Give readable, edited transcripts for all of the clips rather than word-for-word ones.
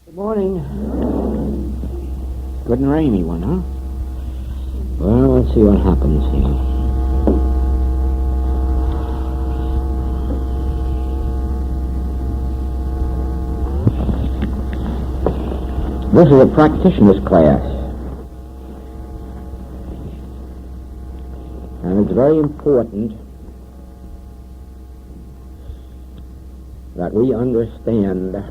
Good morning. Good and rainy one, huh? Well, let's see what happens here. This is a practitioner's class. And it's very important that we understand,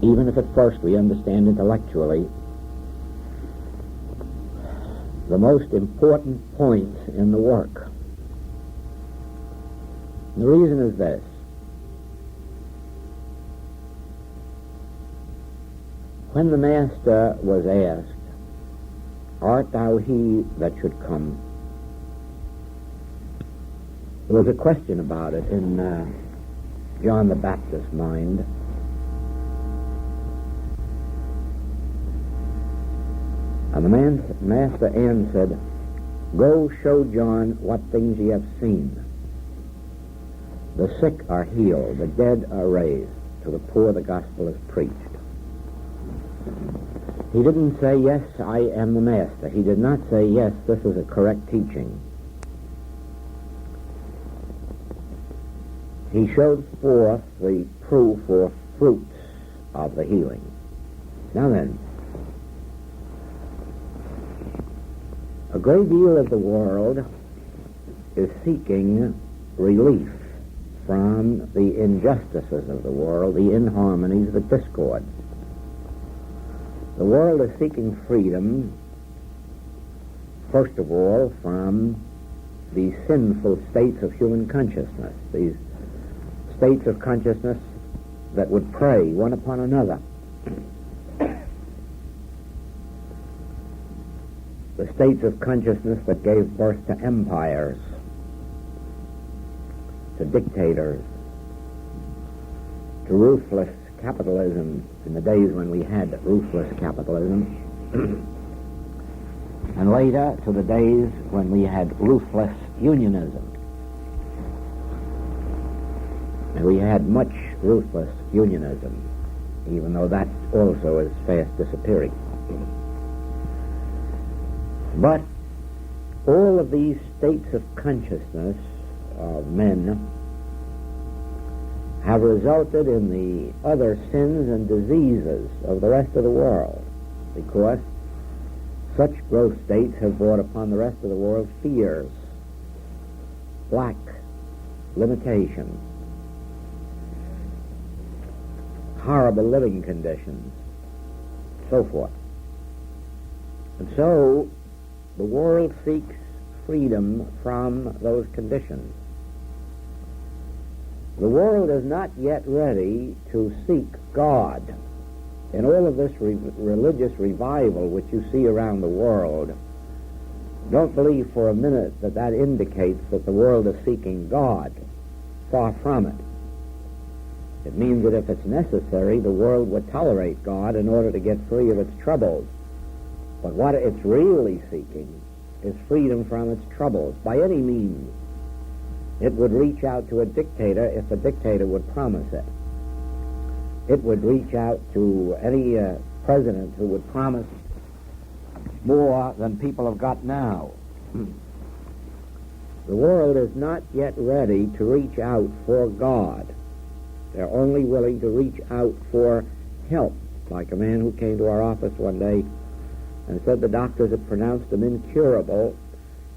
even if at first we understand intellectually, the most important points in the work. The reason is this. When the Master was asked, "Art thou he that should come?" there was a question about it in John the Baptist's mind. And the Master answered, "Go show John what things ye have seen. The sick are healed, the dead are raised, to the poor the gospel is preached." He didn't say, "Yes, I am the Master." He did not say, "Yes, this is a correct teaching." He showed forth the proof or fruits of the healing. Now then, a great deal of the world is seeking relief from the injustices of the world, the inharmonies, the discords. The world is seeking freedom, first of all, from the sinful states of human consciousness, these states of consciousness that would prey one upon another. The states of consciousness that gave birth to empires, to dictators, to ruthless capitalism in the days when we had ruthless capitalism, and later to the days when we had ruthless unionism. And we had much ruthless unionism, even though that also is fast disappearing. But all of these states of consciousness of men have resulted in the other sins and diseases of the rest of the world, because such growth states have brought upon the rest of the world fears, lack, limitation, horrible living conditions, so forth. And so the world seeks freedom from those conditions. The world is not yet ready to seek God. In all of this religious revival which you see around the world, don't believe for a minute that that indicates that the world is seeking God. Far from it. It means that if it's necessary, the world would tolerate God in order to get free of its troubles. But what it's really seeking is freedom from its troubles, by any means. It would reach out to a dictator if a dictator would promise it. It would reach out to any president who would promise more than people have got now. The world is not yet ready to reach out for God. They're only willing to reach out for help, like a man who came to our office one day and said the doctors had pronounced him incurable,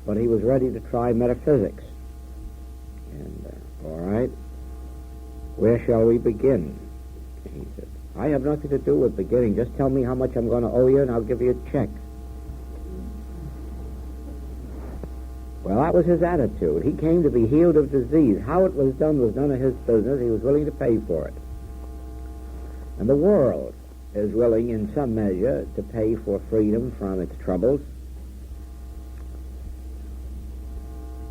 but he was ready to try metaphysics. And, all right, where shall we begin? He said, "I have nothing to do with beginning. Just tell me how much I'm going to owe you, and I'll give you a check." Well, that was his attitude. He came to be healed of disease. How it was done was none of his business. He was willing to pay for it. And the world is willing, in some measure, to pay for freedom from its troubles.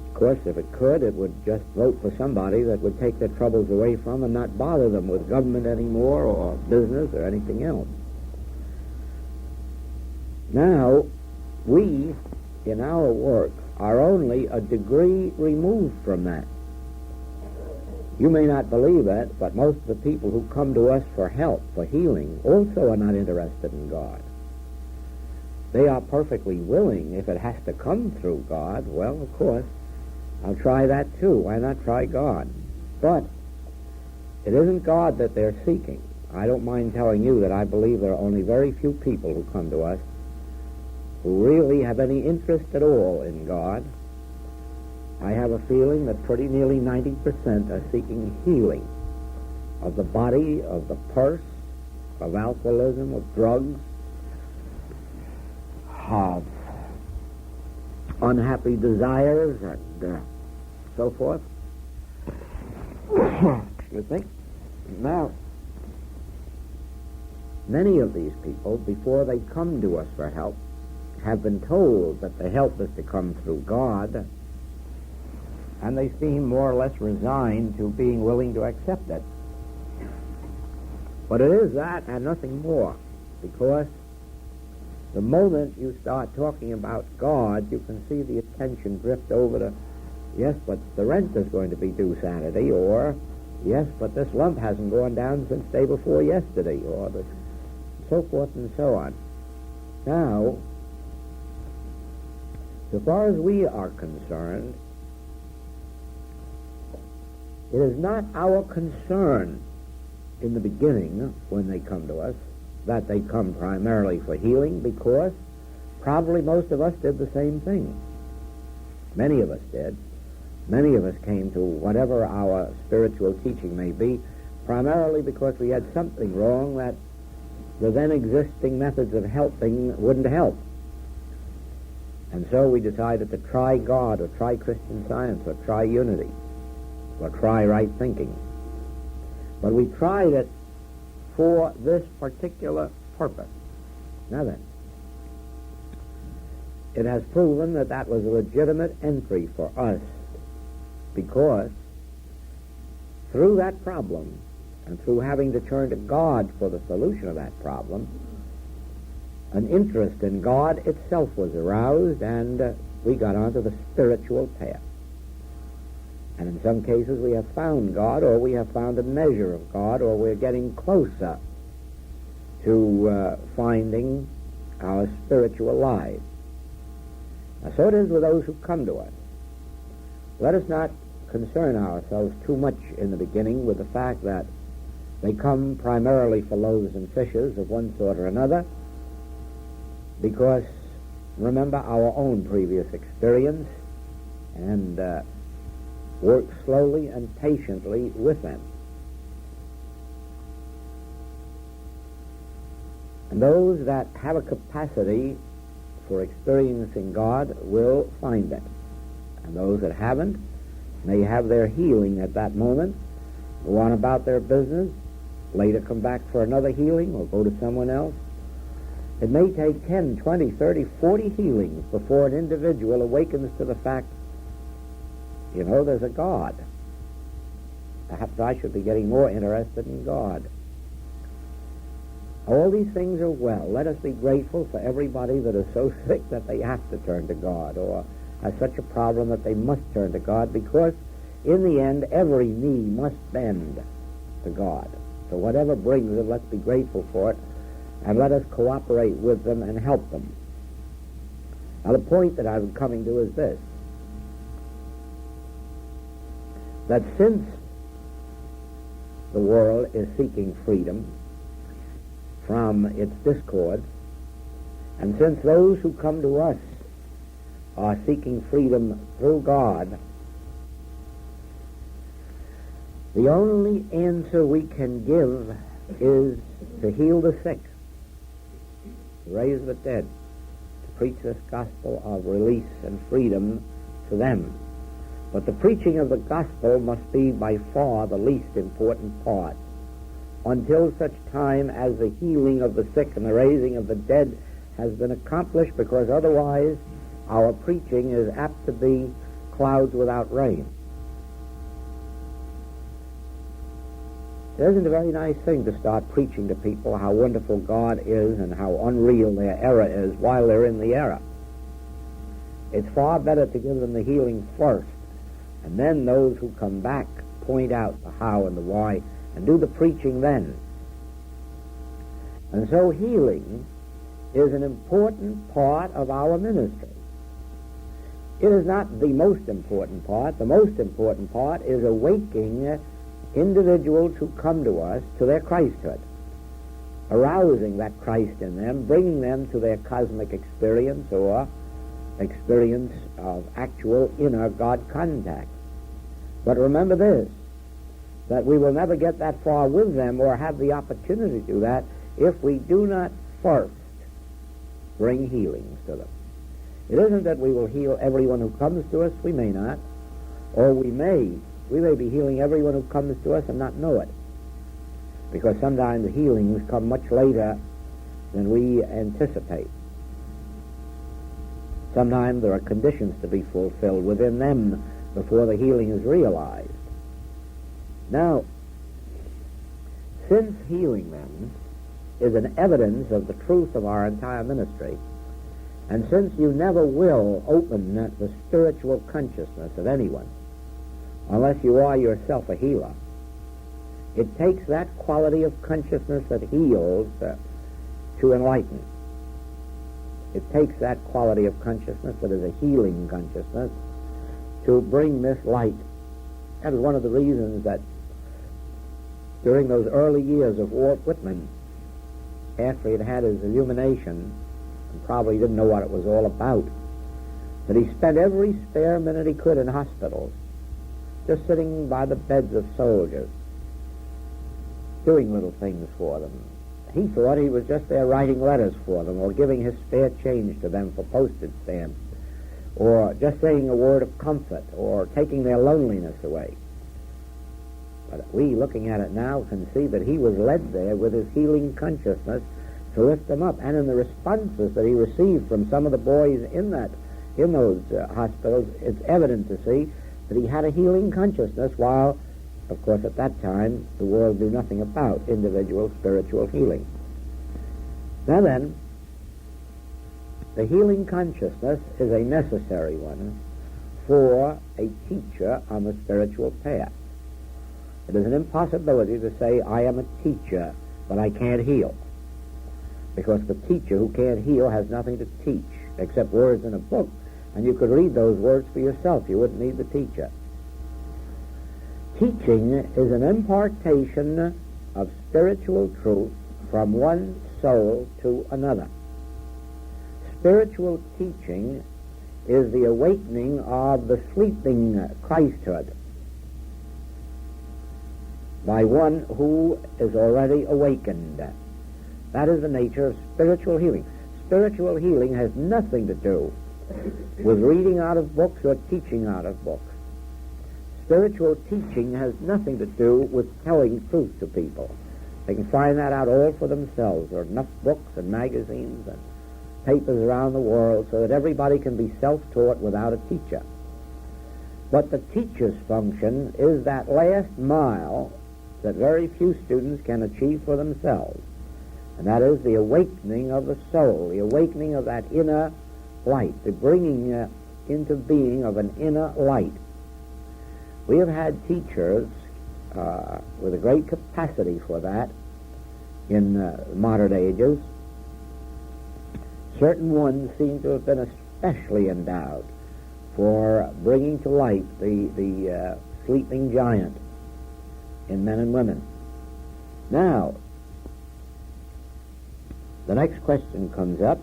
Of course, if it could, it would just vote for somebody that would take their troubles away from them and not bother them with government anymore or business or anything else. Now, we, in our work, are only a degree removed from that. You may not believe it, but most of the people who come to us for help, for healing, also are not interested in God. They are perfectly willing, if it has to come through God, well, of course, I'll try that too. Why not try God? But it isn't God that they're seeking. I don't mind telling you that I believe there are only very few people who come to us who really have any interest at all in God. I have a feeling that pretty nearly 90% are seeking healing of the body, of the purse, of alcoholism, of drugs, of unhappy desires, and so forth. Excuse me. Now, many of these people, before they come to us for help, have been told that the help is to come through God, and they seem more or less resigned to being willing to accept it. But it is that and nothing more, because the moment you start talking about God, you can see the attention drift over to, yes, but the rent is going to be due Saturday, or, yes, but this lump hasn't gone down since day before yesterday, or so forth and so on. Now, so far as we are concerned, it is not our concern in the beginning when they come to us that they come primarily for healing, because probably most of us did the same thing. Many of us did. Many of us came to whatever our spiritual teaching may be primarily because we had something wrong that the then existing methods of helping wouldn't help. And so we decided to try God, or try Christian Science, or try unity, or try right thinking. But we tried it for this particular purpose. Now then, it has proven that that was a legitimate entry for us, because through that problem, and through having to turn to God for the solution of that problem, an interest in God itself was aroused, and we got onto the spiritual path. And in some cases we have found God, or we have found a measure of God, or we're getting closer to finding our spiritual lives. Now, so it is with those who come to us. Let us not concern ourselves too much in the beginning with the fact that they come primarily for loaves and fishes of one sort or another, because remember our own previous experience, and work slowly and patiently with them. And those that have a capacity for experiencing God will find it. And those that haven't may have their healing at that moment, go on about their business, later come back for another healing, or go to someone else. It may take 10, 20, 30, 40 healings before an individual awakens to the fact, there's a God. Perhaps I should be getting more interested in God. All these things are well. Let us be grateful for everybody that is so sick that they have to turn to God, or has such a problem that they must turn to God, because in the end, every knee must bend to God. So whatever brings it, let's be grateful for it, and let us cooperate with them and help them. Now, the point that I'm coming to is this: that since the world is seeking freedom from its discord, and since those who come to us are seeking freedom through God, the only answer we can give is to heal the sick, to raise the dead, to preach this gospel of release and freedom to them. But the preaching of the gospel must be by far the least important part, until such time as the healing of the sick and the raising of the dead has been accomplished, because otherwise our preaching is apt to be clouds without rain. It isn't a very nice thing to start preaching to people how wonderful God is and how unreal their error is while they're in the error. It's far better to give them the healing first, and then those who come back point out the how and the why and do the preaching then. And so healing is an important part of our ministry. It is not the most important part. The most important part is awakening individuals who come to us to their Christhood, arousing that Christ in them, bringing them to their cosmic experience or experience of actual inner God contact. But remember this, that we will never get that far with them or have the opportunity to do that if we do not first bring healings to them. It isn't that we will heal everyone who comes to us. We may not. Or we may be healing everyone who comes to us and not know it. Because sometimes the healings come much later than we anticipate. Sometimes there are conditions to be fulfilled within them before the healing is realized. Now, since healing then is an evidence of the truth of our entire ministry, and since you never will open the spiritual consciousness of anyone unless you are yourself a healer, it takes that quality of consciousness that heals to enlighten. It takes that quality of consciousness that is a healing consciousness to bring this light. That is one of the reasons that during those early years of Walt Whitman, after he had had his illumination, and probably didn't know what it was all about, that he spent every spare minute he could in hospitals, just sitting by the beds of soldiers, doing little things for them. He thought he was just there writing letters for them, or giving his spare change to them for postage stamps, or just saying a word of comfort, or taking their loneliness away. But we, looking at it now, can see that he was led there with his healing consciousness to lift them up. And in the responses that he received from some of the boys in those hospitals, it's evident to see that he had a healing consciousness, while, of course, at that time, the world knew nothing about individual spiritual healing. Now then, the healing consciousness is a necessary one for a teacher on the spiritual path. It is an impossibility to say, I am a teacher, but I can't heal. Because the teacher who can't heal has nothing to teach except words in a book, and you could read those words for yourself. You wouldn't need the teacher. Teaching is an impartation of spiritual truth from one soul to another. Spiritual teaching is the awakening of the sleeping Christhood by one who is already awakened. That is the nature of spiritual healing. Spiritual healing has nothing to do with reading out of books or teaching out of books. Spiritual teaching has nothing to do with telling truth to people. They can find that out all for themselves. There are enough books and magazines and papers around the world so that everybody can be self-taught without a teacher. But the teacher's function is that last mile that very few students can achieve for themselves. And that is the awakening of the soul, the awakening of that inner light, the bringing into being of an inner light. We have had teachers with a great capacity for that in modern ages. Certain ones seem to have been especially endowed for bringing to light the sleeping giant in men and women. Now, the next question comes up.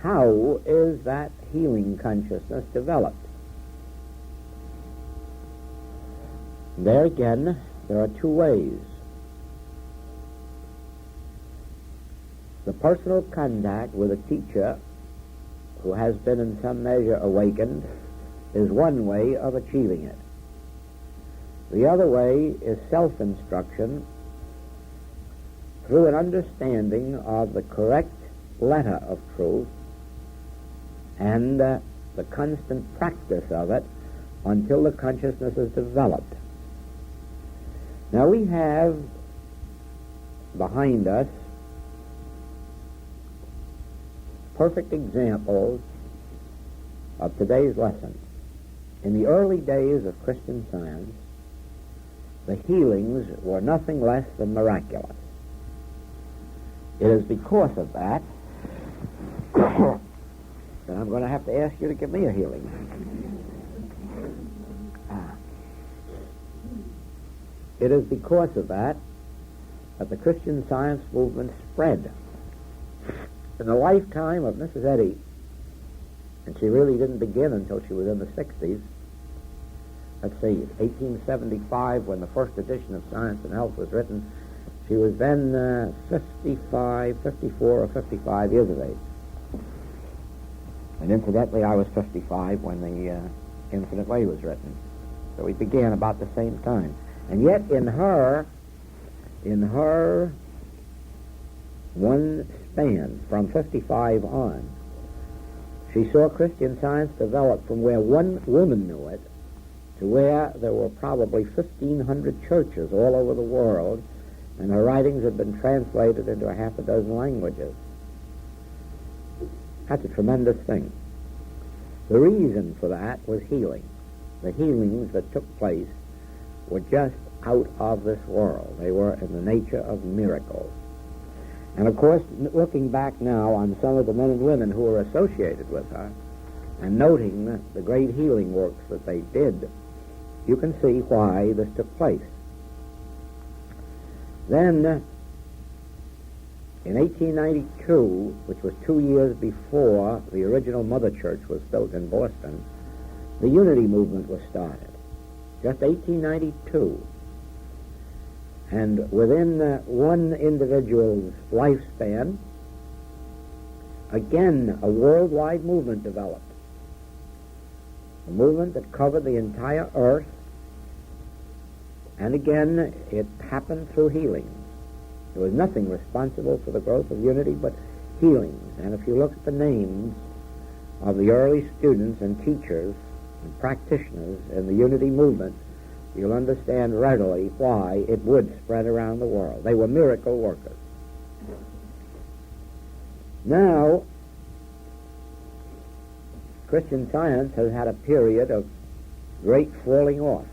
How is that healing consciousness developed? There again, there are two ways. The personal contact with a teacher who has been in some measure awakened is one way of achieving it. The other way is self-instruction through an understanding of the correct letter of truth and the constant practice of it until the consciousness is developed. Now we have behind us perfect examples of today's lesson. In the early days of Christian Science, the healings were nothing less than miraculous. It is because of that that I'm going to have to ask you to give me a healing. It is because of that that the Christian Science movement spread. In the lifetime of Mrs. Eddy, and she really didn't begin until she was in the 60s, let's see, 1875 when the first edition of Science and Health was written, she was then 54 or 55 years of age. And incidentally, I was 55 when the Infinite Way was written. So we began about the same time. And yet in her one span, from 55 on, she saw Christian Science develop from where one woman knew it to where there were probably 1,500 churches all over the world, and her writings had been translated into a half a dozen languages. That's a tremendous thing. The reason for that was healing. The healings that took place were just out of this world. They were in the nature of miracles. And of course, looking back now on some of the men and women who were associated with her, and noting the great healing works that they did, you can see why this took place. Then, in 1892, which was 2 years before the original Mother Church was built in Boston, the Unity movement was started. Just 1892. And within one individual's lifespan, again, a worldwide movement developed. A movement that covered the entire earth, and again, it happened through healings. There was nothing responsible for the growth of unity but healings. And if you look at the names of the early students and teachers and practitioners in the unity movement, you'll understand readily why it would spread around the world. They were miracle workers. Now, Christian Science has had a period of great falling off.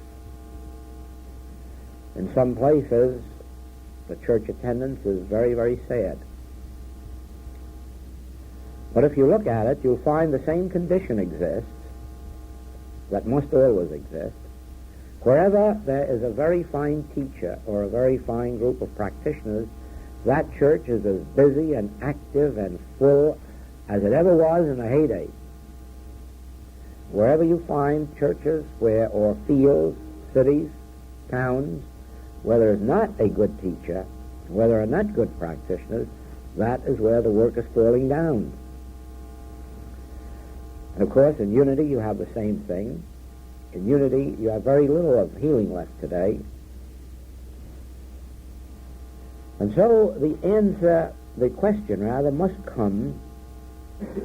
In some places, the church attendance is very, very sad. But if you look at it, you'll find the same condition exists that must always exist. Wherever there is a very fine teacher or a very fine group of practitioners, that church is as busy and active and full as it ever was in the heyday. Wherever you find churches or fields, cities, towns, where there is not a good teacher, where there are not good practitioners, that is where the work is falling down. And of course, in unity you have the same thing. In unity, you have very little of healing left today. And so the question must come,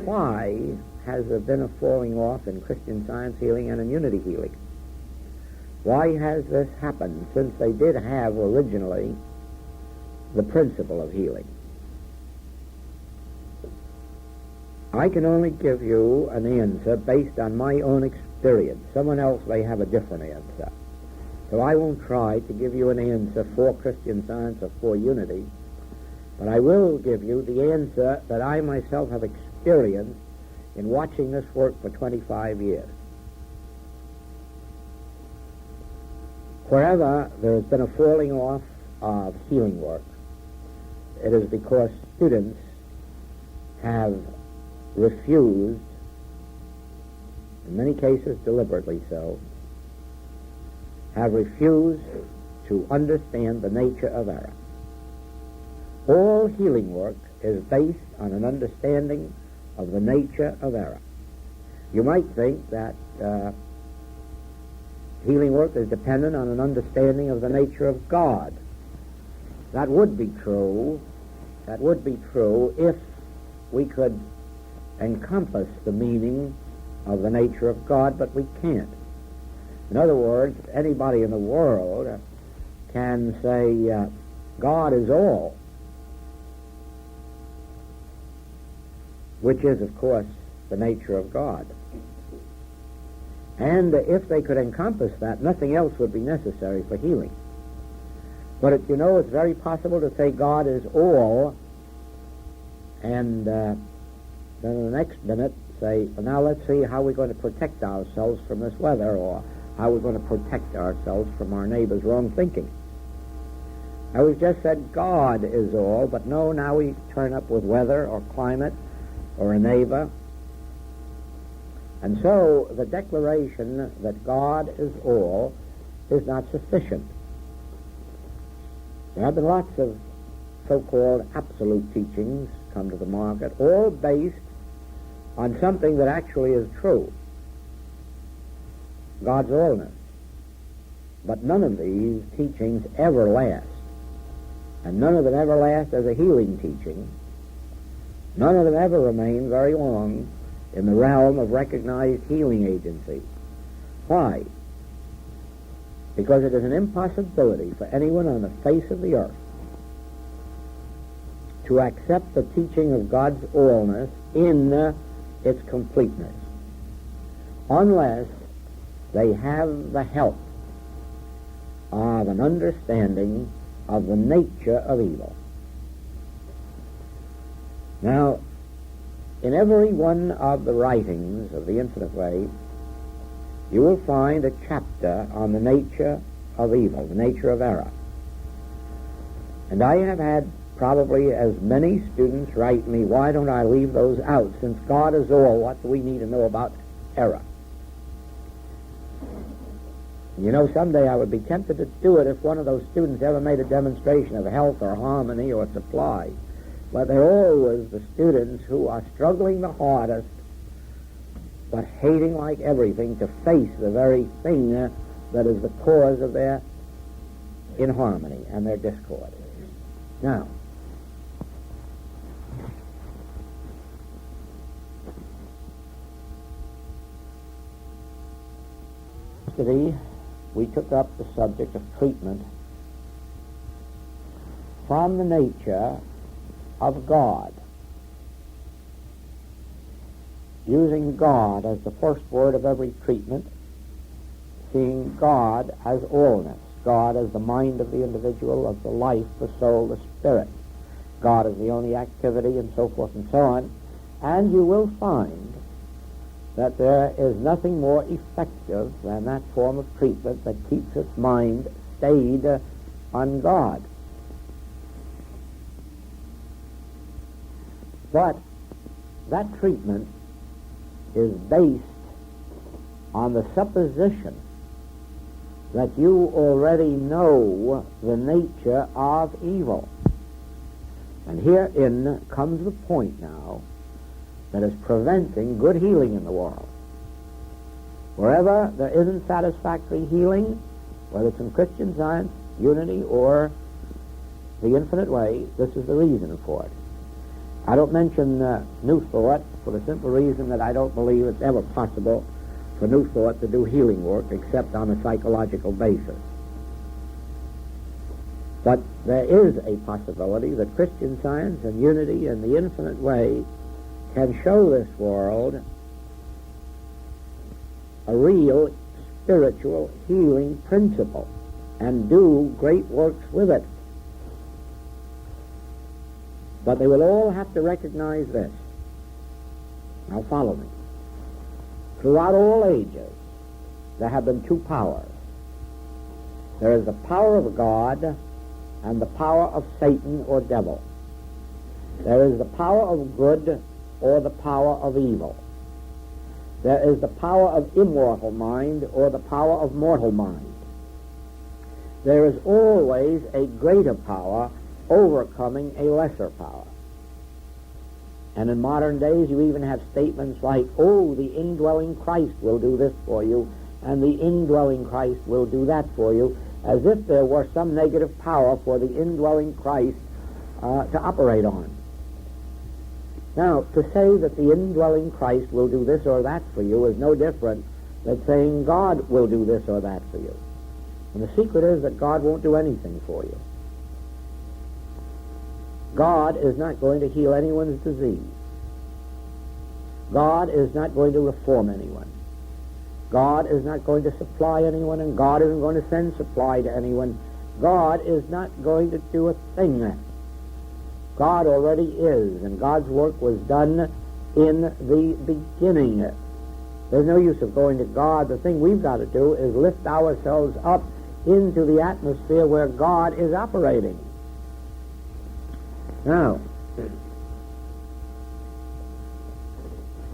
why has there been a falling off in Christian Science healing and in unity healing? Why has this happened, since they did have originally the principle of healing? I can only give you an answer based on my own experience. Someone else may have a different answer. So I won't try to give you an answer for Christian Science or for unity, but I will give you the answer that I myself have experienced in watching this work for 25 years. Wherever there has been a falling off of healing work, it is because students have refused, in many cases deliberately so, have refused to understand the nature of error. All healing work is based on an understanding of the nature of error. You might think that healing work is dependent on an understanding of the nature of God. That would be true. That would be true if we could encompass the meaning of the nature of God, but we can't. In other words, anybody in the world can say God is all, which is, of course, the nature of God. And if they could encompass that, nothing else would be necessary for healing. But it's very possible to say God is all, and then in the next minute say, well, now let's see how we're going to protect ourselves from this weather, or how we're going to protect ourselves from our neighbor's wrong thinking. Now, we've just said God is all, but no, now we turn up with weather or climate or a neighbor. And so the declaration that God is all is not sufficient. There have been lots of so-called absolute teachings come to the market, all based on something that actually is true, God's allness. But none of these teachings ever last. And none of them ever last as a healing teaching. None of them ever remain very long in the realm of recognized healing agency. Why? Because it is an impossibility for anyone on the face of the earth to accept the teaching of God's allness in its completeness, unless they have the help of an understanding of the nature of evil. Now, in every one of the writings of the Infinite Way, you will find a chapter on the nature of evil, the nature of error. And I have had probably as many students write me, why don't I leave those out? Since God is all, what do we need to know about error? Someday I would be tempted to do it if one of those students ever made a demonstration of health or harmony or supply. But they're always the students who are struggling the hardest, but hating like everything to face the very thing that is the cause of their inharmony and their discord. Now, yesterday we took up the subject of treatment from the nature of God, using God as the first word of every treatment, seeing God as allness, God as the mind of the individual, of the life, the soul, the spirit, God as the only activity, and so forth and so on. And you will find that there is nothing more effective than that form of treatment that keeps its mind stayed on God. But that treatment is based on the supposition that you already know the nature of evil. And herein comes the point now that is preventing good healing in the world. Wherever there isn't satisfactory healing, whether it's in Christian Science, unity, or the Infinite Way, this is the reason for it. I don't mention New Thought for the simple reason that I don't believe it's ever possible for New Thought to do healing work except on a psychological basis. But there is a possibility that Christian Science and unity and the Infinite Way can show this world a real spiritual healing principle and do great works with it. But they will all have to recognize this. Now follow me. Throughout all ages, there have been two powers. There is the power of God and the power of Satan or devil. There is the power of good or the power of evil. There is the power of immortal mind or the power of mortal mind. There is always a greater power overcoming a lesser power. And in modern days you even have statements like, oh, the indwelling Christ will do this for you, and the indwelling Christ will do that for you, as if there were some negative power for the indwelling Christ to operate on. Now, to say that the indwelling Christ will do this or that for you is no different than saying God will do this or that for you. And the secret is that God won't do anything for you. God is not going to heal anyone's disease. God is not going to reform anyone. God is not going to supply anyone, and God isn't going to send supply to anyone God is not going to do a thing. God already is, and God's work was done in the beginning. There's no use of going to God. The thing we've got to do is lift ourselves up into the atmosphere where God is operating. Now,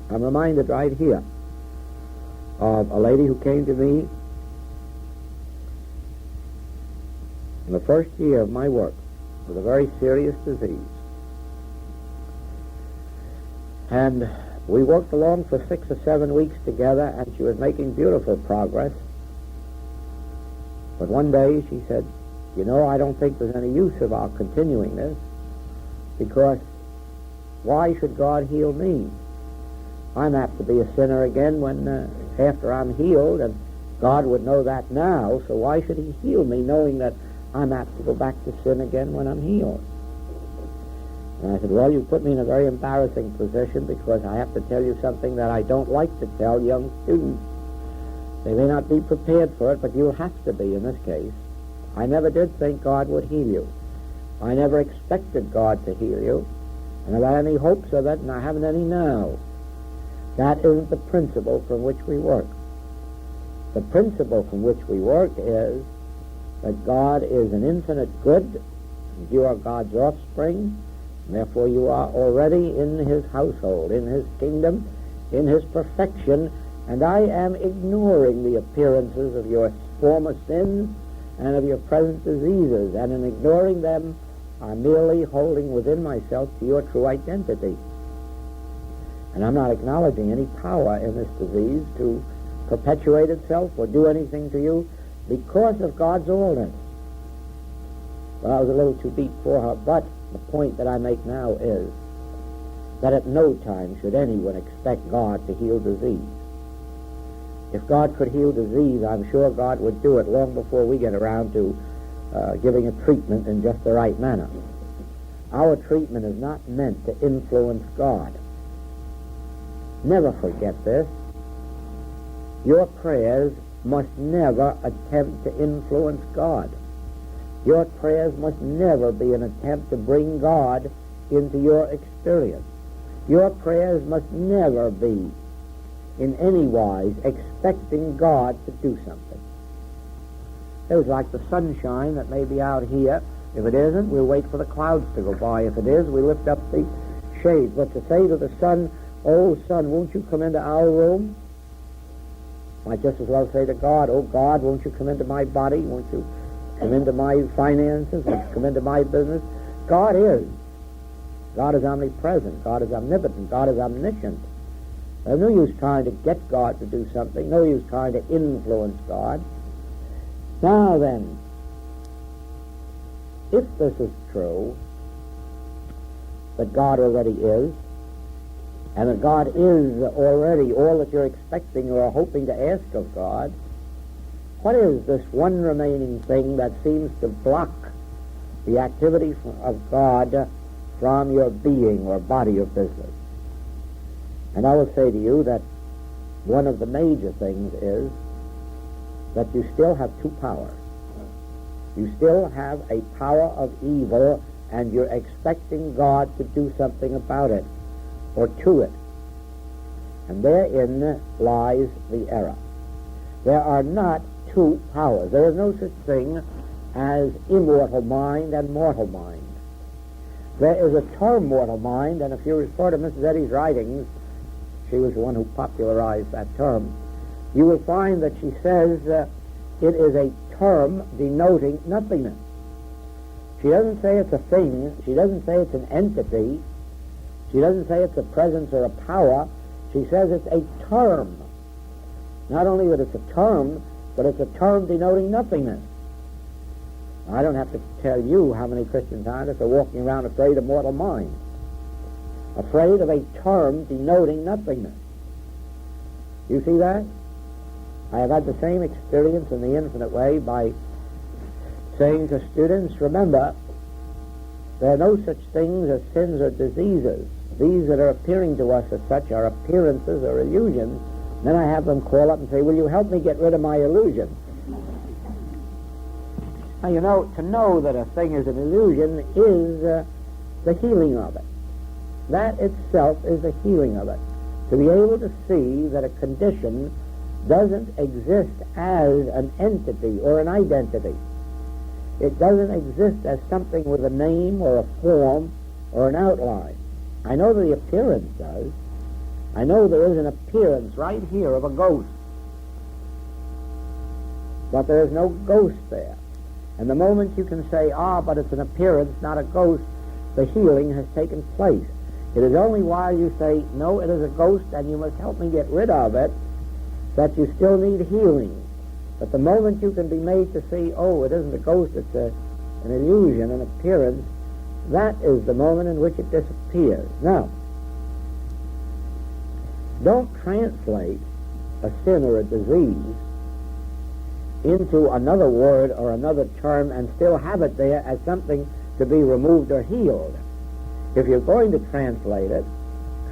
I'm reminded right here of a lady who came to me in the first year of my work with a very serious disease. And we worked along for 6 or 7 weeks together, and she was making beautiful progress. But one day she said, "You know, I don't think there's any use of our continuing this, because why should God heal me? I'm apt to be a sinner again when after I'm healed, and God would know that now, so why should he heal me knowing that I'm apt to go back to sin again when I'm healed?" And I said, "Well, you put me in a very embarrassing position, because I have to tell you something that I don't like to tell young students. They may not be prepared for it, but you'll have to be in this case. I never did think God would heal you. I never expected God to heal you, and I've had any hopes of it, and I haven't any now. That isn't the principle from which we work. The principle from which we work is that God is an infinite good, and you are God's offspring, and therefore you are already in his household, in his kingdom, in his perfection, and I am ignoring the appearances of your former sins and of your present diseases, and in ignoring them, I'm merely holding within myself to your true identity. And I'm not acknowledging any power in this disease to perpetuate itself or do anything to you because of God's allness." Well, I was a little too deep for her, but the point that I make now is that at no time should anyone expect God to heal disease. If God could heal disease, I'm sure God would do it long before we get around to giving a treatment in just the right manner. Our treatment is not meant to influence God. Never forget this. Your prayers must never attempt to influence God. Your prayers must never be an attempt to bring God into your experience. Your prayers must never be in any wise expecting God to do something. It was like the sunshine that may be out here. If it isn't, we'll wait for the clouds to go by. If it is, we lift up the shade. But to say to the sun, "Oh, sun, won't you come into our room?" Might just as well say to God, "Oh, God, won't you come into my body? Won't you come into my finances? Won't you come into my business?" God is. God is omnipresent. God is omnipotent. God is omniscient. There's no use trying to get God to do something. No use trying to influence God. Now then, if this is true, that God already is, and that God is already all that you're expecting or hoping to ask of God, what is this one remaining thing that seems to block the activity of God from your being or body of business? And I will say to you that one of the major things is that you still have two powers. You still have a power of evil, and you're expecting God to do something about it or to it. And therein lies the error. There are not two powers. There is no such thing as immortal mind and mortal mind. There is a term mortal mind, and if you refer to Mrs. Eddy's writings, she was the one who popularized that term, you will find that she says it is a term denoting nothingness. She doesn't say it's a thing. She doesn't say it's an entity. She doesn't say it's a presence or a power. She says it's a term. Not only that it's a term, but it's a term denoting nothingness. I don't have to tell you how many Christian scientists are walking around afraid of mortal mind, afraid of a term denoting nothingness. You see that? I have had the same experience in the infinite way by saying to students, remember, there are no such things as sins or diseases. These that are appearing to us as such are appearances or illusions. Then I have them call up and say, will you help me get rid of my illusion? Now, you know, to know that a thing is an illusion is the healing of it. That itself is the healing of it. To be able to see that a condition doesn't exist as an entity or an identity. It doesn't exist as something with a name or a form or an outline. I know the appearance does. I know there is an appearance right here of a ghost. But there is no ghost there. And the moment you can say, but it's an appearance, not a ghost, the healing has taken place. It is only while you say, no, it is a ghost and you must help me get rid of it, that you still need healing. But the moment you can be made to see, it isn't a ghost, it's an illusion, an appearance, that is the moment in which it disappears. Now, don't translate a sin or a disease into another word or another term and still have it there as something to be removed or healed. If you're going to translate it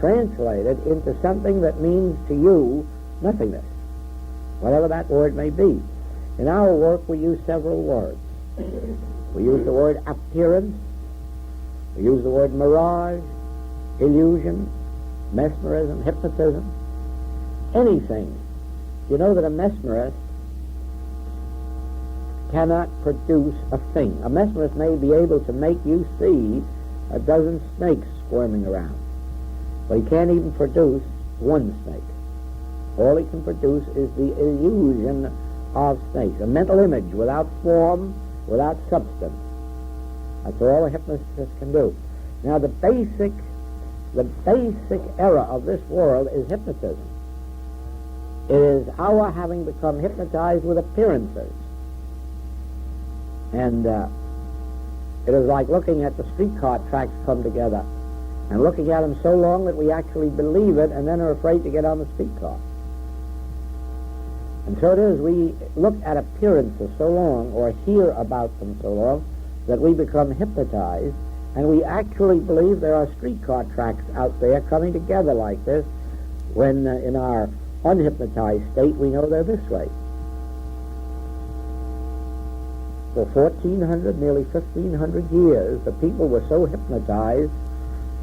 into something that means to you nothingness, whatever that word may be. In our work, we use several words. We use the word appearance, we use the word mirage, illusion, mesmerism, hypnotism, anything. You know that a mesmerist cannot produce a thing. A mesmerist may be able to make you see a dozen snakes squirming around, but he can't even produce one snake. All he can produce is the illusion of snakes, a mental image without form, without substance. That's all a hypnotist can do. Now, the basic error of this world is hypnotism. It is our having become hypnotized with appearances. And it is like looking at the streetcar tracks come together and looking at them so long that we actually believe it and then are afraid to get on the streetcar. And so it is, we look at appearances so long or hear about them so long that we become hypnotized and we actually believe there are streetcar tracks out there coming together like this when in our unhypnotized state we know they're this way. For 1,400, nearly 1,500 years, the people were so hypnotized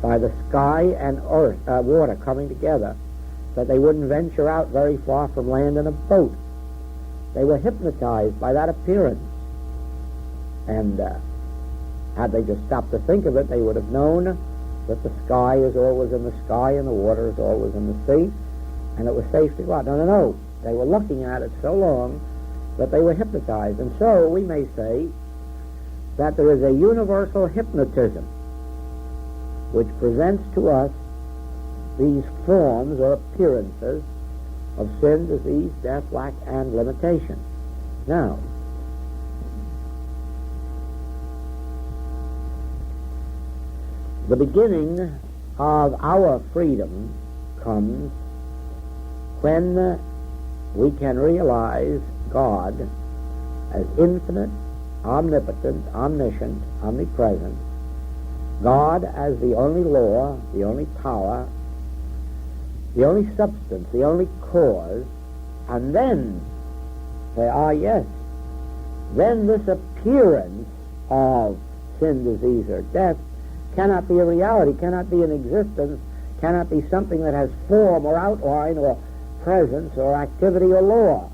by the sky and earth, water coming together that they wouldn't venture out very far from land in a boat. They were hypnotized by that appearance. And had they just stopped to think of it, they would have known that the sky is always in the sky and the water is always in the sea, and it was safe to go out. No. They were looking at it so long that they were hypnotized. And so we may say that there is a universal hypnotism which presents to us these forms or appearances of sin, disease, death, lack, and limitation. Now, the beginning of our freedom comes when we can realize God as infinite, omnipotent, omniscient, omnipresent, God as the only law, the only power, the only substance, the only cause, and then say, yes, then this appearance of sin, disease, or death cannot be a reality, cannot be an existence, cannot be something that has form or outline or presence or activity or law.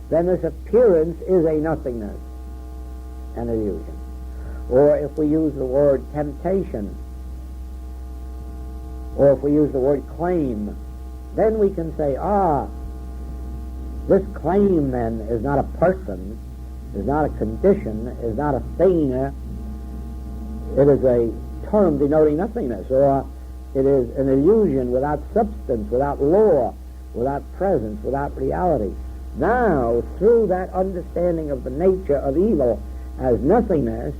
Then this appearance is a nothingness, an illusion. Or if we use the word temptation, or if we use the word claim, then we can say, this claim then is not a person, is not a condition, is not a thing. It is a term denoting nothingness, or it is an illusion without substance, without law, without presence, without reality. Now, through that understanding of the nature of evil as nothingness,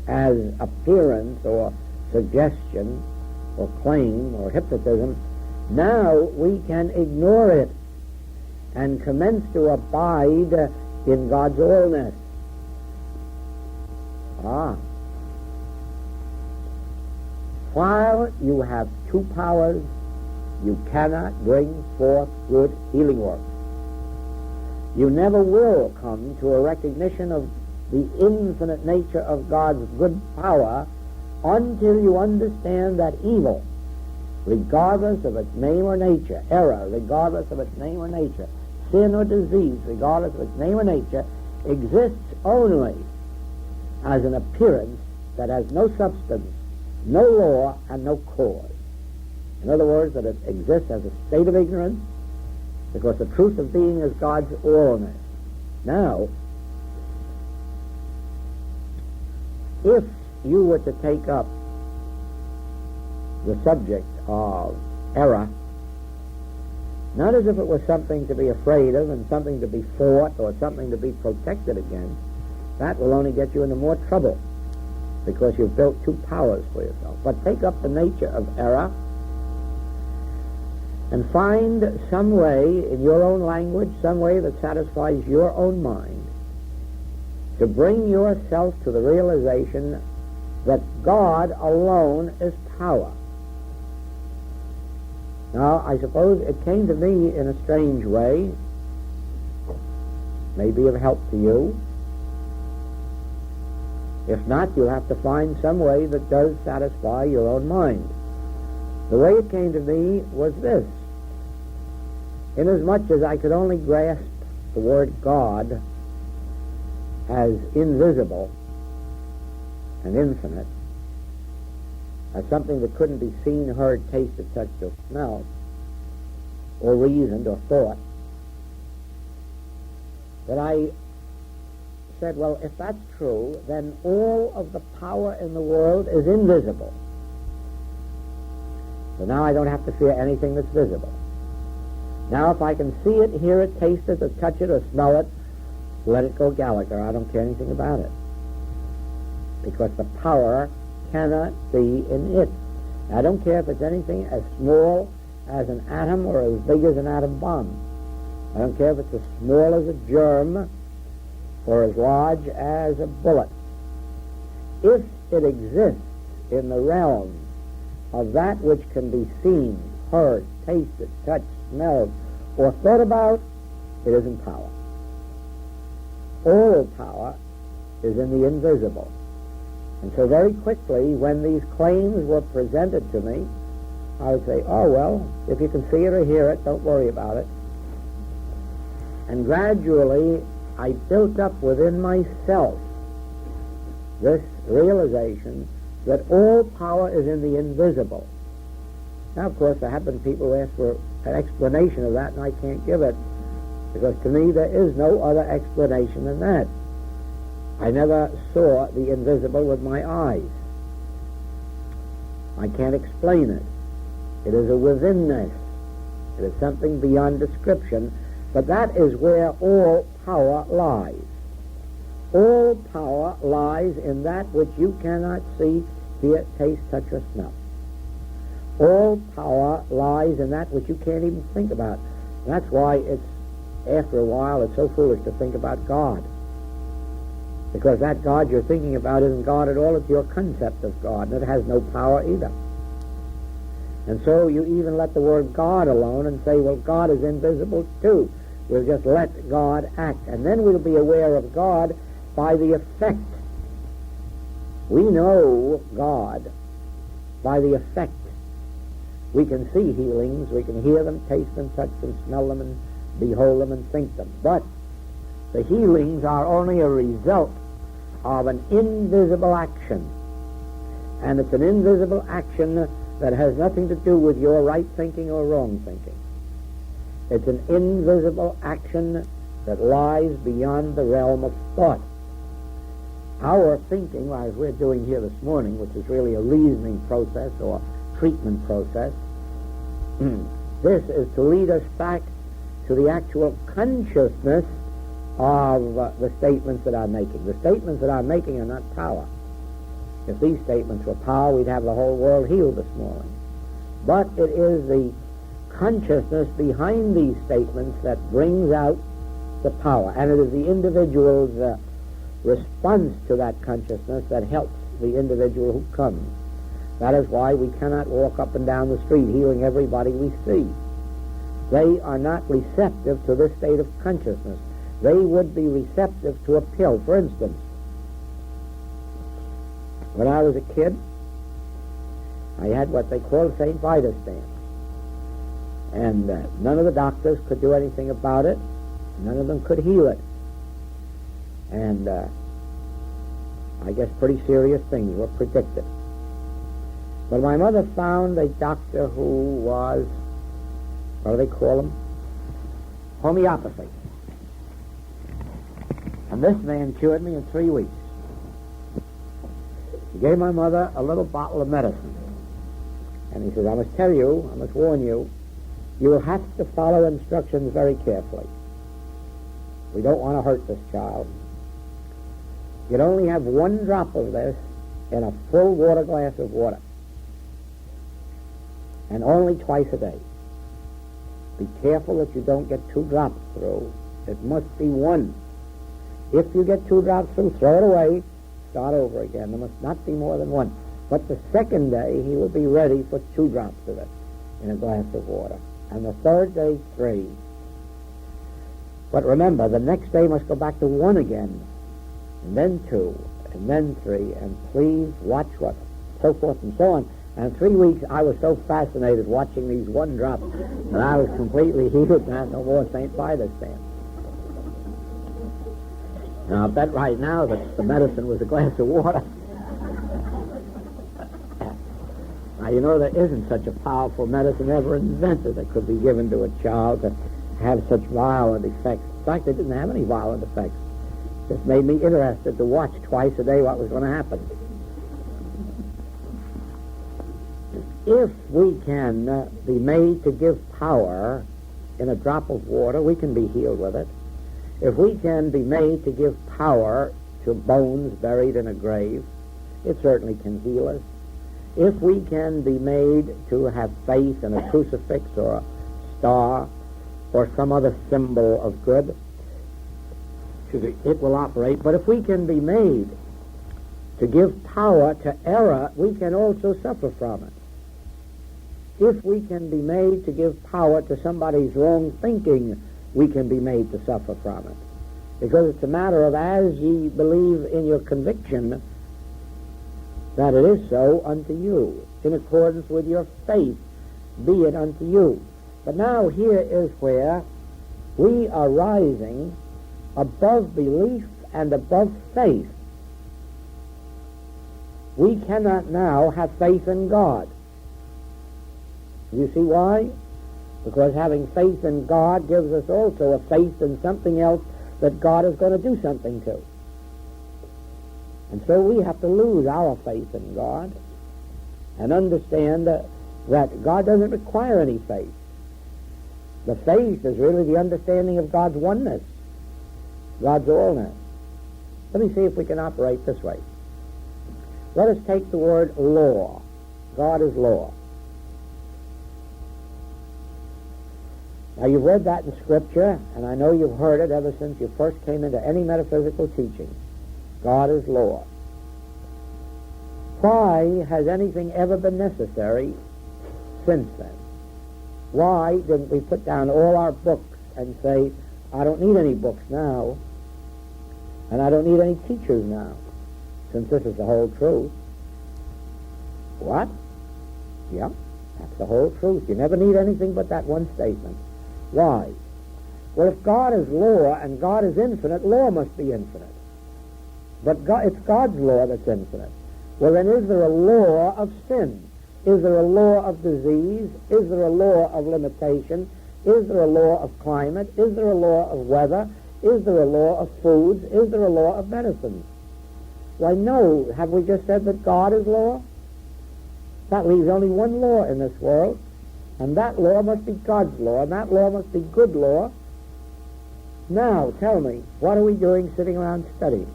as appearance or suggestion or claim or hypnotism, now we can ignore it and commence to abide in God's allness. While you have two powers, you cannot bring forth good healing work. You never will come to a recognition of the infinite nature of God's good power until you understand that evil, regardless of its name or nature, error, regardless of its name or nature, sin or disease, regardless of its name or nature, exists only as an appearance that has no substance, no law, and no cause. In other words, that it exists as a state of ignorance, because the truth of being is God's allness. Now, if you were to take up the subject of error, not as if it was something to be afraid of and something to be fought or something to be protected against, that will only get you into more trouble, because you've built two powers for yourself. But take up the nature of error and find some way in your own language, some way that satisfies your own mind, to bring yourself to the realization that God alone is power. Now, I suppose it came to me in a strange way, maybe of help to you. If not, you'll have to find some way that does satisfy your own mind. The way it came to me was this. Inasmuch as I could only grasp the word God as invisible and infinite, as something that couldn't be seen, heard, tasted, touched, or smelled, or reasoned, or thought, that I said, well, if that's true, then all of the power in the world is invisible. So now I don't have to fear anything that's visible. Now if I can see it, hear it, taste it, or touch it, or smell it, let it go Gallagher. I don't care anything about it. Because the power cannot be in it. I don't care if it's anything as small as an atom or as big as an atom bomb. I don't care if it's as small as a germ or as large as a bullet. If it exists in the realm of that which can be seen, heard, tasted, touched, smelled, or thought about, it isn't power. All power is in the invisible. And so very quickly, when these claims were presented to me, I would say, oh, well, if you can see it or hear it, don't worry about it. And gradually, I built up within myself this realization that all power is in the invisible. Now, of course, there have been people who ask for an explanation of that, and I can't give it, because to me there is no other explanation than that. I never saw the invisible with my eyes. I can't explain it. It is a withinness. It is something beyond description, but that is where all power lies. All power lies in that which you cannot see, hear, taste, touch, or smell. All power lies in that which you can't even think about. And that's why after a while, it's so foolish to think about God. Because that God you're thinking about isn't God at all, it's your concept of God, and it has no power either. And so you even let the word God alone and say, well, God is invisible too. We'll just let God act, and then we'll be aware of God by the effect. We know God by the effect. We can see healings, we can hear them, taste them, touch them, smell them, and behold them, and think them. But the healings are only a result of an invisible action. And it's an invisible action that has nothing to do with your right thinking or wrong thinking. It's an invisible action that lies beyond the realm of thought. Our thinking, as we're doing here this morning, which is really a reasoning process or treatment process, this is to lead us back to the actual consciousness of the statements that I'm making. The statements that I'm making are not power. If these statements were power, we'd have the whole world healed this morning. But it is the consciousness behind these statements that brings out the power, and it is the individual's response to that consciousness that helps the individual who comes. That is why we cannot walk up and down the street healing everybody we see. They are not receptive to this state of consciousness. They would be receptive to a pill. For instance, When I was a kid, I had what they call St. Vitus dance. And none of the doctors could do anything about it. None of them could heal it. And I guess pretty serious things were predicted. But my mother found a doctor who was, what do they call him? Homeopathy. And this man cured me in 3 weeks. He gave my mother a little bottle of medicine. And he said, I must tell you, I must warn you, you will have to follow instructions very carefully. We don't want to hurt this child. You'd only have 1 drop of this in a full water glass of water. And only twice a day. Be careful that you don't get 2 drops through. It must be 1. If you get 2 drops through, throw it away, start over again. There must not be more than 1. But the second day, he will be ready for 2 drops of it in a glass of water. And the third day, 3. But remember, the next day must go back to 1 again, and then 2, and then 3, and please watch what, so forth and so on. And in 3 weeks, I was so fascinated watching these 1 drops that I was completely healed. Now, no more St. Vitus dance. Now, I bet right now that the medicine was a glass of water. Now, you know, there isn't such a powerful medicine ever invented that could be given to a child to have such violent effects. In fact, they didn't have any violent effects. It just made me interested to watch twice a day what was going to happen. If we can be made to give power in a drop of water, we can be healed with it. If we can be made to give power to bones buried in a grave, it certainly can heal us. If we can be made to have faith in a crucifix or a star or some other symbol of good, it will operate. But if we can be made to give power to error, we can also suffer from it. If we can be made to give power to somebody's wrong thinking, we can be made to suffer from it. Because it's a matter of, as ye believe in your conviction that it is so unto you, in accordance with your faith, be it unto you. But now here is where we are rising above belief and above faith. We cannot now have faith in God. You see why? Because having faith in God gives us also a faith in something else that God is going to do something to. And so we have to lose our faith in God and understand that God doesn't require any faith. The faith is really the understanding of God's oneness, God's allness. Let me see if we can operate this way. Let us take the word law. God is law. Now, you've read that in Scripture, and I know you've heard it ever since you first came into any metaphysical teaching. God is law. Why has anything ever been necessary since then? Why didn't we put down all our books and say, I don't need any books now, and I don't need any teachers now, since this is the whole truth? What? Yeah, that's the whole truth. You never need anything but that one statement. Why? Well, if God is law and God is infinite, law must be infinite. But it's God's law that's infinite. Well, then is there a law of sin? Is there a law of disease? Is there a law of limitation? Is there a law of climate? Is there a law of weather? Is there a law of foods? Is there a law of medicine? Why, no. Have we just said that God is law? That leaves only one law in this world, and that law must be God's law, and that law must be good law. Now, tell me, what are we doing sitting around studying?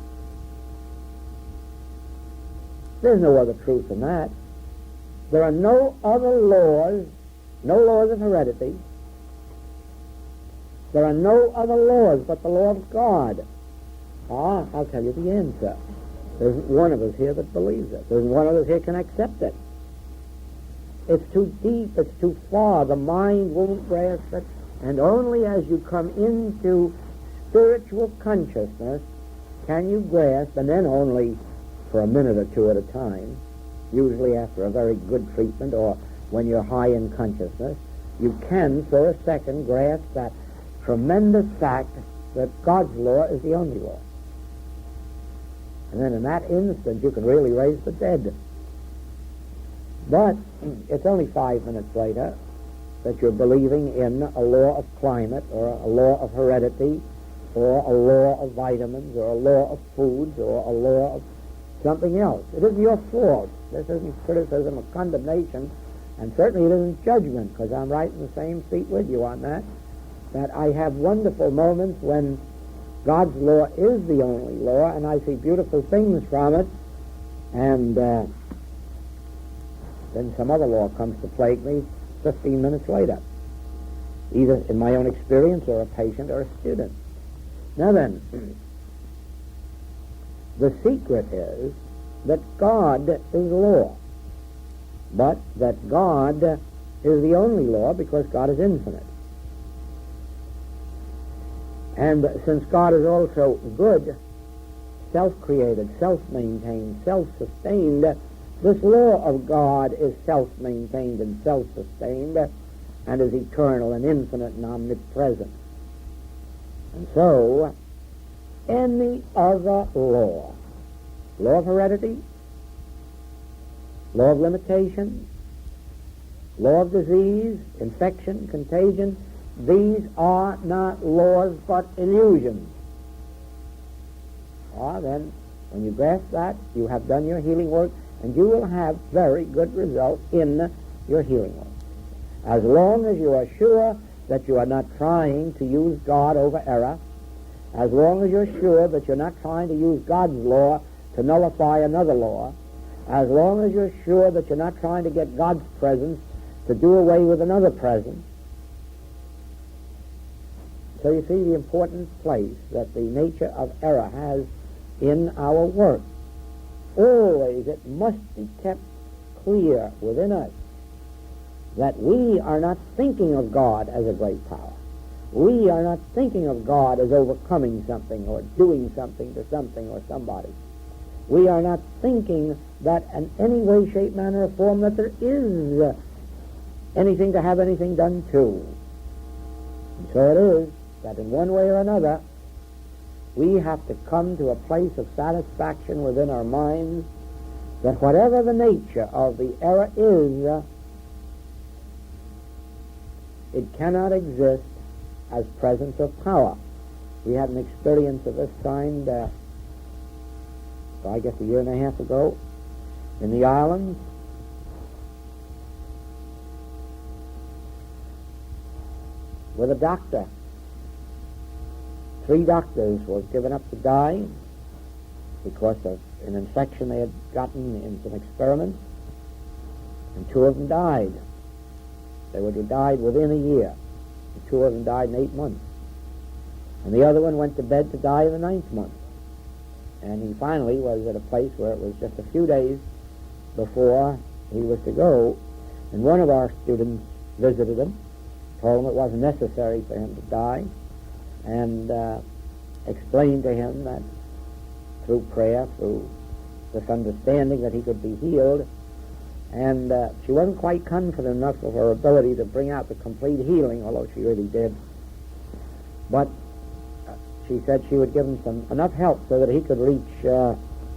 There's no other truth than that. There are no other laws, no laws of heredity. There are no other laws but the law of God. I'll tell you the answer. There isn't one of us here that believes it. There isn't one of us here can accept it. It's too deep, it's too far. The mind won't grasp it. And only as you come into spiritual consciousness can you grasp, and then only for a minute or two at a time, usually after a very good treatment or when you're high in consciousness, you can for a second grasp that tremendous fact that God's law is the only law. And then in that instant you can really raise the dead. But it's only 5 minutes later that you're believing in a law of climate or a law of heredity or a law of vitamins or a law of foods or a law of something else. It isn't your fault. This isn't criticism or condemnation, and certainly it isn't judgment, because I'm right in the same seat with you on that I have wonderful moments when God's law is the only law, and I see beautiful things from it, and then some other law comes to plague me 15 minutes later, either in my own experience or a patient or a student. Now then, the secret is that God is law, but that God is the only law because God is infinite. And since God is also good, self-created, self-maintained, self-sustained, this law of God is self-maintained and self-sustained and is eternal and infinite and omnipresent. And so, any other law of heredity, law of limitation, law of disease, infection, contagion, these are not laws but illusions. Then, when you grasp that, you have done your healing work, and you will have very good results in your healing work. As long as you are sure that you are not trying to use God over error, as long as you're sure that you're not trying to use God's law to nullify another law, as long as you're sure that you're not trying to get God's presence to do away with another presence. So you see the important place that the nature of error has in our work. Always it must be kept clear within us that we are not thinking of God as a great power. We are not thinking of God as overcoming something or doing something to something or somebody. We are not thinking that in any way, shape, manner, or form that there is anything to have anything done to. And so it is that in one way or another, we have to come to a place of satisfaction within our minds that whatever the nature of the error is, it cannot exist as presence of power. We had an experience of this kind, I guess a year and a half ago, in the islands. With a doctor. 3 doctors were given up to die because of an infection they had gotten in some experiments, and 2 of them died. They would have died within a year. The 2 of them died in 8 months. And the other one went to bed to die in the 9th month. And he finally was at a place where it was just a few days before he was to go. And one of our students visited him, told him it wasn't necessary for him to die, and explained to him that through prayer, through this understanding that he could be healed. And she wasn't quite confident enough of her ability to bring out the complete healing, although she really did. But she said she would give him enough help so that he could reach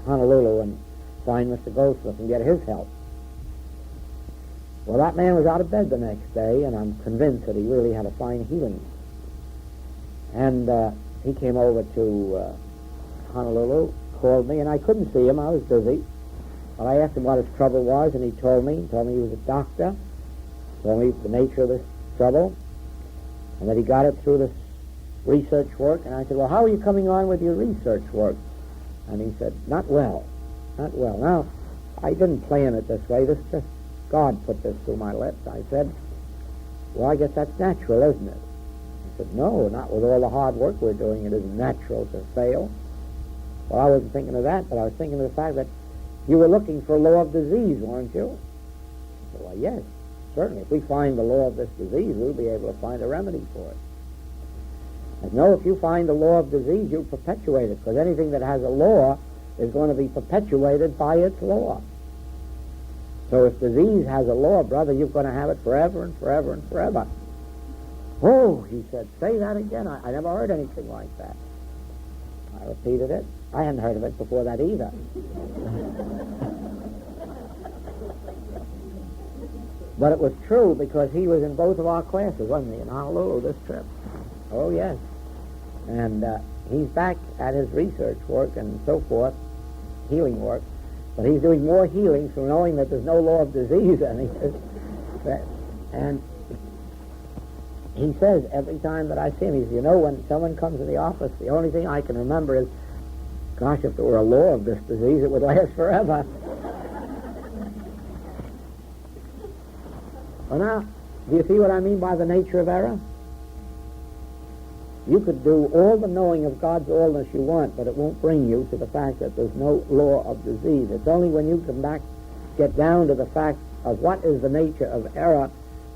Honolulu and find Mr. Goldsmith and get his help. Well, that man was out of bed the next day, and I'm convinced that he really had a fine healing. And he came over to Honolulu, called me, and I couldn't see him. I was busy. But I asked him what his trouble was, and he told me he was a doctor, told me the nature of this trouble, and that he got it through this research work. And I said, well, how are you coming on with your research work? And he said, not well. Now, I didn't plan it this way. This just, God put this through my lips. I said, well, I guess that's natural, isn't it? He said, no, not with all the hard work we're doing. It isn't natural to fail. Well, I wasn't thinking of that, but I was thinking of the fact that you were looking for a law of disease, weren't you? I said, well, yes, certainly. If we find the law of this disease, we'll be able to find a remedy for it. I said, no, if you find the law of disease, you'll perpetuate it, because anything that has a law is going to be perpetuated by its law. So if disease has a law, brother, you're going to have it forever and forever and forever. Oh, he said, say that again. I never heard anything like that. I repeated it. I hadn't heard of it before that either. But it was true because he was in both of our classes, wasn't he, in Honolulu this trip? Oh, yes. And he's back at his research work and so forth, healing work. But he's doing more healing through knowing that there's no law of disease. And he says every time that I see him, he says, you know, when someone comes to the office, the only thing I can remember is, gosh, if there were a law of this disease, it would last forever. Well, now, do you see what I mean by the nature of error? You could do all the knowing of God's allness you want, but it won't bring you to the fact that there's no law of disease. It's only when you get down to the fact of what is the nature of error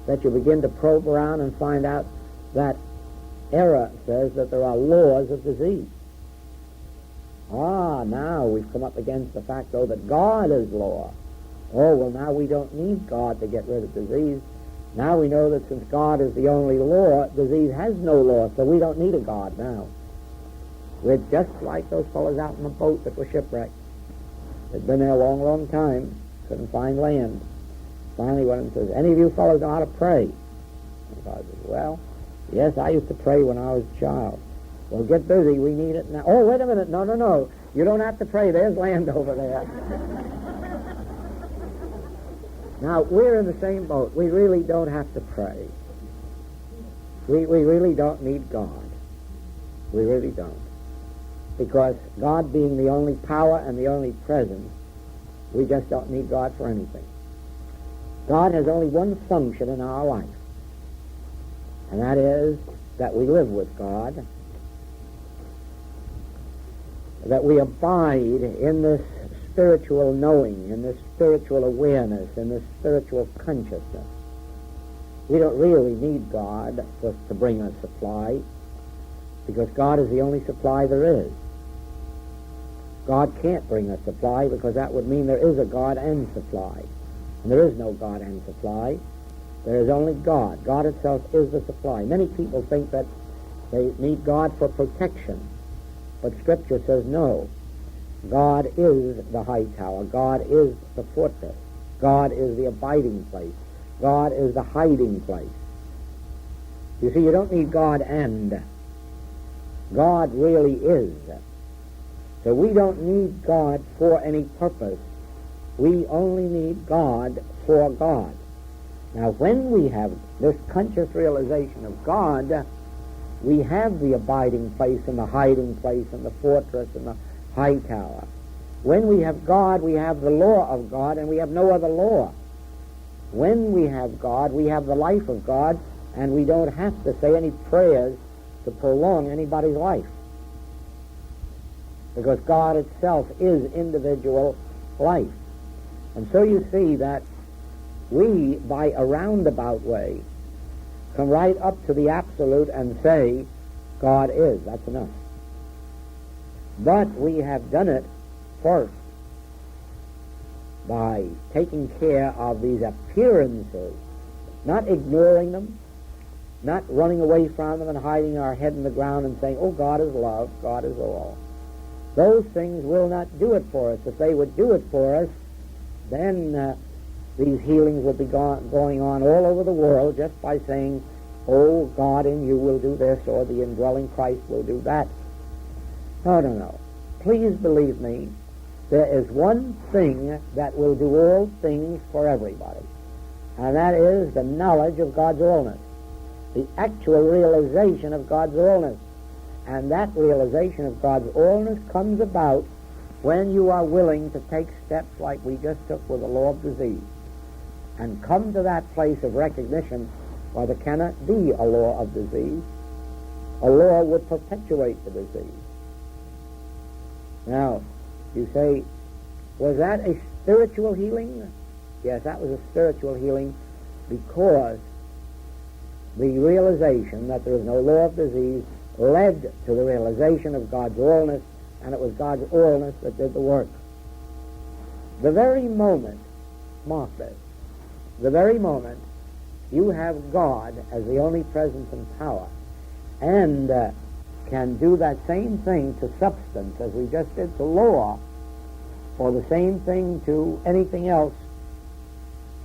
that you begin to probe around and find out that error says that there are laws of disease. Now we've come up against the fact, though, that God is law. Oh, well, now we don't need God to get rid of disease. Now we know that since God is the only law, disease has no law, so we don't need a God now. We're just like those fellows out in the boat that were shipwrecked. They'd been there a long, long time, couldn't find land. Finally went and says, any of you fellows know how to pray? And God says, well, yes, I used to pray when I was a child. Well, get busy, we need it now. Oh, wait a minute, no. You don't have to pray, there's land over there. Now, we're in the same boat. We really don't have to pray. We really don't need God. We really don't. Because God being the only power and the only presence, we just don't need God for anything. God has only one function in our life, and that is that we live with God, that we abide in this spiritual knowing, in this spiritual awareness, in this spiritual consciousness. We don't really need God to bring us supply, because God is the only supply there is. God can't bring us supply, because that would mean there is a God and supply. And there is no God and supply. There is only God. God itself is the supply. Many people think that they need God for protection, but Scripture says no. God is the high tower. God is the fortress. God is the abiding place. God is the hiding place. You see, you don't need God and. God really is. So we don't need God for any purpose. We only need God for God. Now, when we have this conscious realization of God, we have the abiding place and the hiding place and the fortress and the high tower. When we have God, we have the law of God, and we have no other law. When we have God, we have the life of God, and we don't have to say any prayers to prolong anybody's life. Because God itself is individual life. And so you see that we, by a roundabout way, come right up to the absolute and say, God is. That's enough. But we have done it first by taking care of these appearances, not ignoring them, not running away from them and hiding our head in the ground and saying, oh, God is love, God is all. Those things will not do it for us. If they would do it for us, then these healings will be going on all over the world just by saying, oh, God in you will do this, or the indwelling Christ will do that. No. Please believe me, there is one thing that will do all things for everybody, and that is the knowledge of God's allness, the actual realization of God's allness. And that realization of God's allness comes about when you are willing to take steps like we just took with the law of disease, and come to that place of recognition where there cannot be a law of disease. A law would perpetuate the disease. Now, you say, was that a spiritual healing? Yes, that was a spiritual healing, because the realization that there is no law of disease led to the realization of God's allness, and it was God's allness that did the work. The very moment, mark this, the very moment you have God as the only presence and power, and can do that same thing to substance as we just did to law, or the same thing to anything else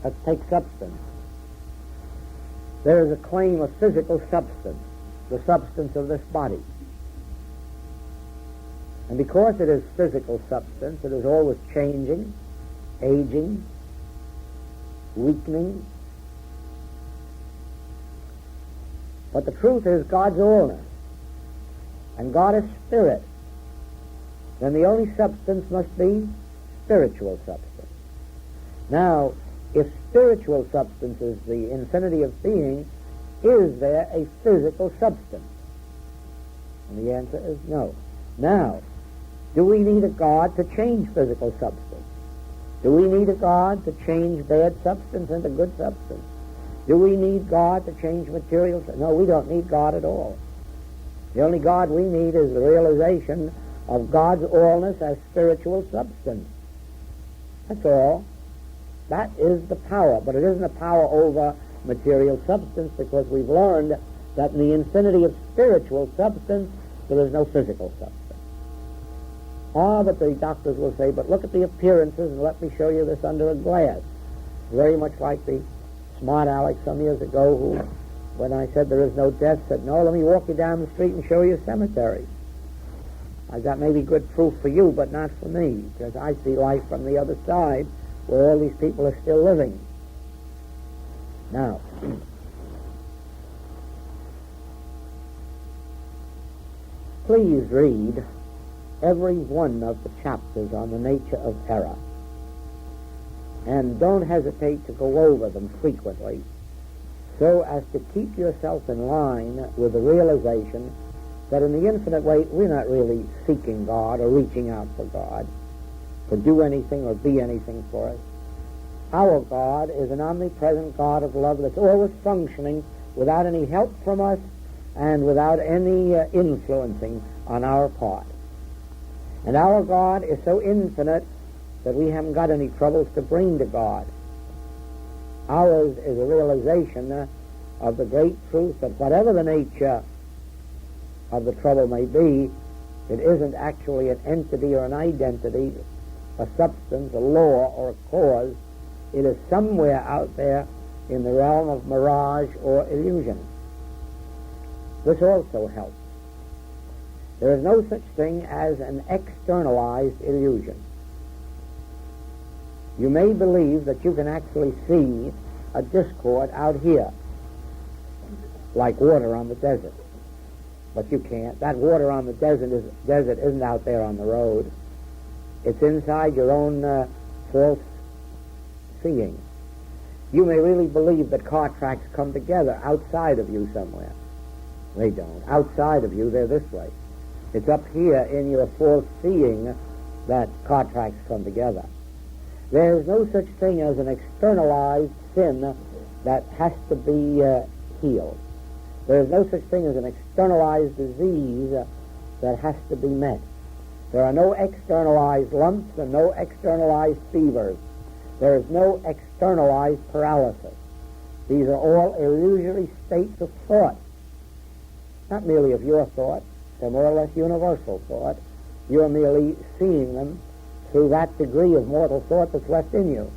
that takes substance. There is a claim of physical substance, the substance of this body. And because it is physical substance, it is always changing, aging, weakening. But the truth is God's allness, and God is spirit. Then the only substance must be spiritual substance. Now, if spiritual substance is the infinity of being, is there a physical substance? And the answer is no. Now, do we need a God to change physical substance? Do we need a God to change bad substance into good substance? Do we need God to change materials? No, we don't need God at all. The only God we need is the realization of God's allness as spiritual substance. That's all. That is the power, but it isn't a power over material substance, because we've learned that in the infinity of spiritual substance, there is no physical substance. But the doctors will say, but look at the appearances and let me show you this under a glass. Very much like the smart Alex some years ago who, when I said there is no death, said, no, let me walk you down the street and show you a cemetery. I've got maybe good proof for you, but not for me, because I see life from the other side, where all these people are still living. Now, please read every one of the chapters on the nature of error, and don't hesitate to go over them frequently, so as to keep yourself in line with the realization that in the infinite way we're not really seeking God or reaching out for God to do anything or be anything for us. Our God is an omnipresent God of love that's always functioning without any help from us and without any influencing on our part. And our God is so infinite that we haven't got any troubles to bring to God. Ours is a realization of the great truth that whatever the nature of the trouble may be, it isn't actually an entity or an identity, a substance, a law, or a cause. It is somewhere out there in the realm of mirage or illusion. This also helps. There is no such thing as an externalized illusion. You may believe that you can actually see a discord out here, like water on the desert. But you can't. That water on the desert isn't out there on the road. It's inside your own false seeing. You may really believe that car tracks come together outside of you somewhere. They don't. Outside of you, they're this way. It's up here in your false seeing that car tracks come together. There's no such thing as an externalized sin that has to be healed. There's no such thing as an externalized disease that has to be met. There are no externalized lumps and no externalized fevers. There is no externalized paralysis. These are all illusory states of thought. Not merely of your thought. They're more or less universal thought. You're merely seeing them through that degree of mortal thought that's left in you.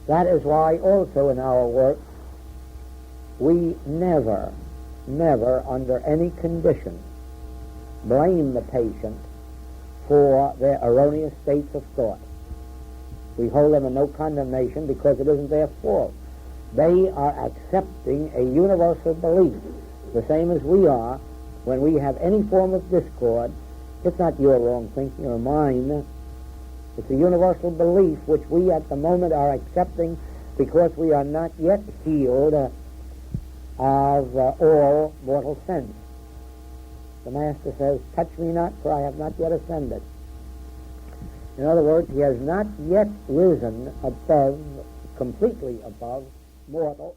That is why also in our work we never under any condition blame the patient for their erroneous states of thought. We hold them in no condemnation because it isn't their fault. They are accepting a universal belief, the same as we are. When we have any form of discord, it's not your wrong thinking or mine. It's a universal belief which we at the moment are accepting because we are not yet healed of all mortal sins. The Master says, touch me not, for I have not yet ascended. In other words, he has not yet risen above, completely above mortal